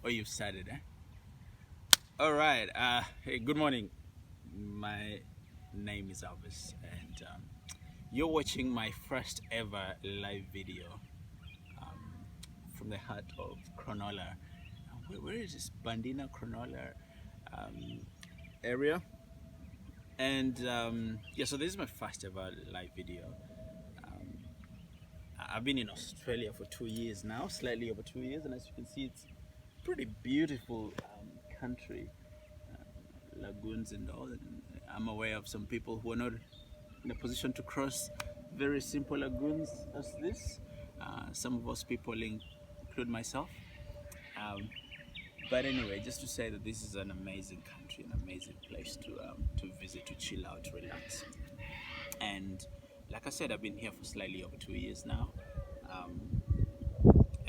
Oh, you've started, eh? All right. Hey, good morning. My name is Elvis, and you're watching my first ever live video um, from the heart of Cronulla. Where is this Bandina Cronulla um, area? And yeah, so this is my first ever live video. Um, I've been in Australia for 2 years now, slightly over 2 years, and as you can see, it's pretty beautiful country, lagoons and all. And I'm aware of some people who are not in a position to cross very simple lagoons as this. Some of us people include myself. Um, but anyway, just to say that this is an amazing country, an amazing place to visit, to chill out, to relax. And like I said, I've been here for slightly over 2 years now. Um,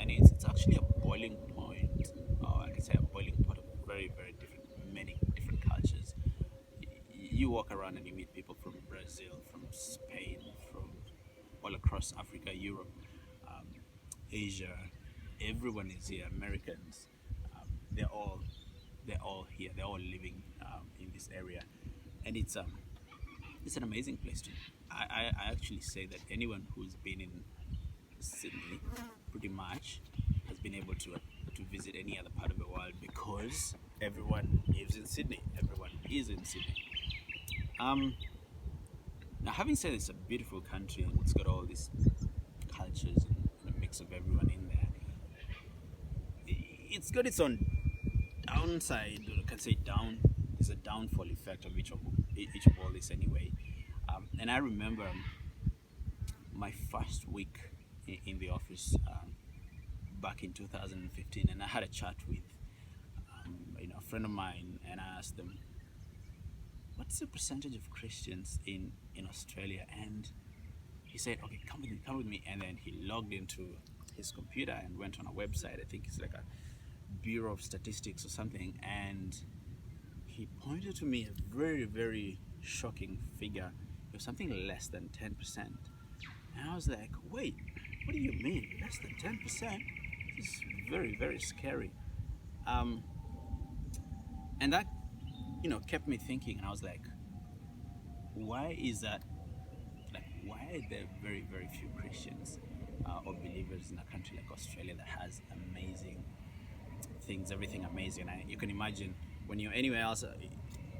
and it's actually a boiling point, or I can say a boiling pot of very different, many different cultures. You walk around and you meet people from Brazil, from Spain, from all across Africa, Europe, um, Asia. Everyone is here. Americans, they're all here. They're all living in this area, and it's an amazing place to. I actually say that anyone who's been in Sydney, pretty much, has been able to visit any other part of the world because everyone lives in Sydney. Everyone is in Sydney. Um, Now, having said it's a beautiful country and it's got all these cultures and a mix of everyone in there, it's got its own downside. Or I can say down. There's a downfall effect of each of all this anyway. And I remember my first week in the office back in 2015, and I had a chat with a friend of mine, and I asked them, "What's the percentage of Christians in Australia?" And he said, "Okay, come with me." And then he logged into his computer and went on a website. I think it's like a Bureau of Statistics or something. And he pointed to me a very shocking figure. It was something less than 10%. And I was like, wait, what do you mean? Less than 10%? This is very scary. Um, and that, kept me thinking. And I was like, why is that? Like, why are there very few Christians or believers in a country like Australia that has amazing things, everything amazing? And you can imagine when you're anywhere else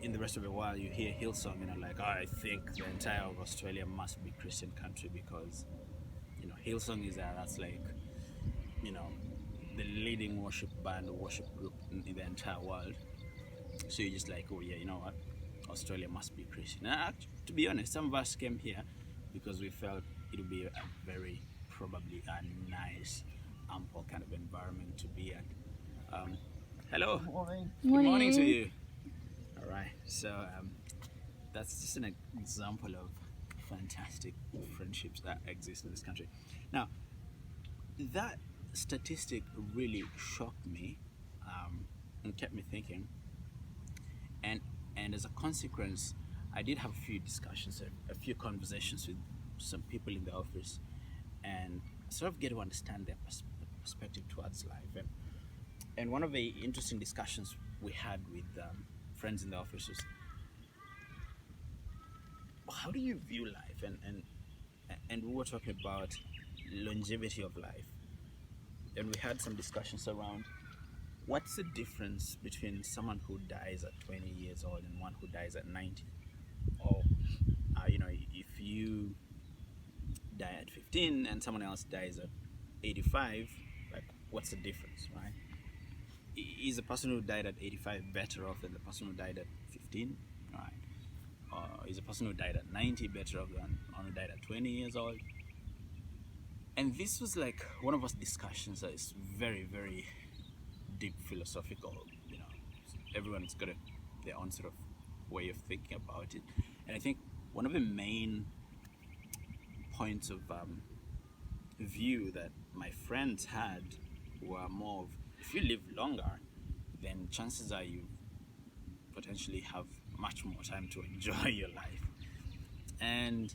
in the rest of the world, you hear Hillsong, like, oh, I think the entire of Australia must be Christian country because, Hillsong is there. That's like, you know, the leading worship band or worship group in the entire world. So you're just like, oh yeah, you know what? Australia must be Christian. And to be honest, some of us came here because we felt it would be a very probably a nice, ample kind of environment to be at. Um, Hello. Good morning. Good morning to you. All right. So that's just an example of fantastic friendships that exist in this country. Now, that statistic really shocked me and kept me thinking. And as a consequence, I did have a few discussions, a few conversations with some people in the office, and sort of get to understand their perspective towards life. And one of the interesting discussions we had with friends in the office was, how do you view life? And we were talking about longevity of life, and we had some discussions around what's the difference between someone who dies at 20 years old and one who dies at 90, or if you die at 15 and someone else dies at 85, like, what's the difference, right? Is the person who died at 85 better off than the person who died at 15, right? Or is the person who died at 90 better off than one who died at 20 years old? And this was like one of those discussions that is very deep philosophical. Everyone's got their own sort of way of thinking about it. And I think one of the main points of view that my friends had were more of, if you live longer, then chances are you potentially have much more time to enjoy your life. And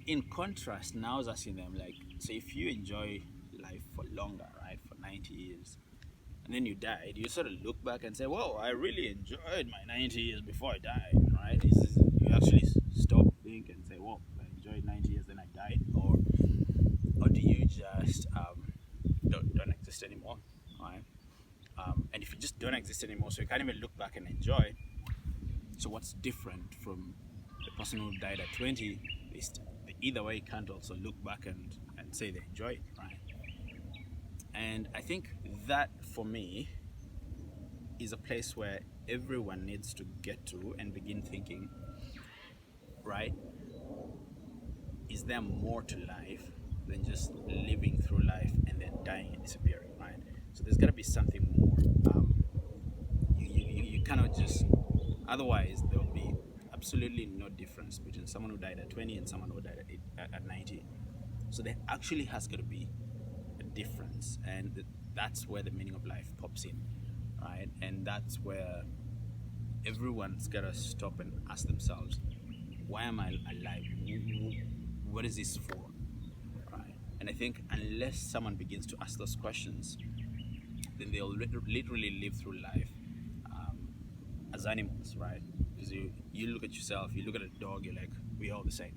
in contrast, now I was asking them, like, so if you enjoy life for longer, right, for 90 years, and then you died, you sort of look back and say, "Whoa, I really enjoyed my 90 years before I died." Right? You actually stop, think, and say, "Whoa, I enjoyed 90 years, then I died," or do you just don't exist anymore? Right? And if you just don't exist anymore, so you can't even look back and enjoy. So what's different from the person who died at 20? They either way can't also look back and say they enjoy it, right? And I think that for me is a place where everyone needs to get to and begin thinking, right? Is there more to life than just living through life and then dying and disappearing, right? So there's got to be something more. You cannot just, otherwise there will be absolutely no difference between someone who died at 20 and someone who died at 90. So there actually has got to be a difference, and that's where the meaning of life pops in, right? And that's where everyone's got to stop and ask themselves, why am I alive? What is this for, right? And I think unless someone begins to ask those questions, then they'll literally live through life as animals, right? Because you look at yourself, you look at a dog, you're like, we're all the same.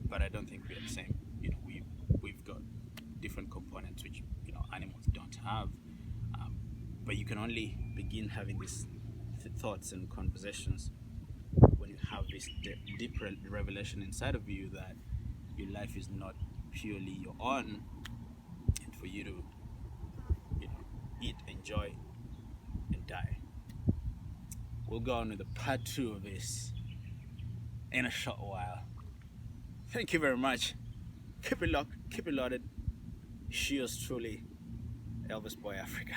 But I don't think we're the same. We've got different components which animals don't have. But you can only begin having these thoughts and conversations when you have this deep revelation inside of you that your life is not purely your own, and for you to eat, enjoy, and die. We'll go on with the part 2 of this in a short while. Thank you very much. Keep it locked, keep it loaded. She is truly Elvis Boy Africa.